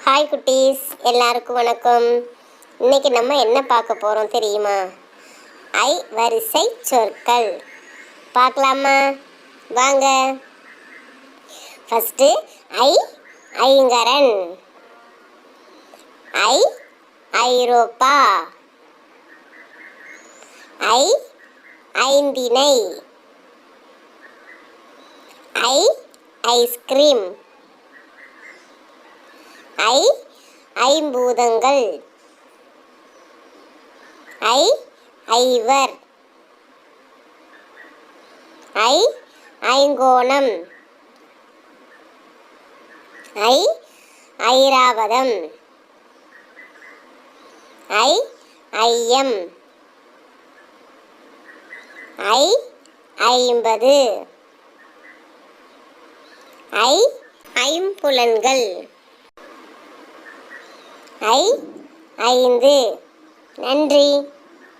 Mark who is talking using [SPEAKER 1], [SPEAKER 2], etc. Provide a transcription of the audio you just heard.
[SPEAKER 1] Hi குட்டீஸ், எல்லாருக்கும் வணக்கம். இன்னைக்கு நம்ம என்ன பார்க்க போகிறோம் தெரியுமா? ஐ வரிசை சொற்கள் பார்க்கலாமா? வாங்க. ஃபஸ்ட்டு ஐ ஐங்கரன், ஐ ஐரோப்பா, ஐ ஐந்திணை, ஐ ஐஸ்கிரீம், ஐ ஐம்பூதங்கள், ஐ ஐவர், ஐ ஐங்கோணம், ஐ ஐராவதம், ஐ ஐயம், ஐ ஐம்பது, ஐ ஐம்புலன்கள், ஐ ஐந்து. நன்றி.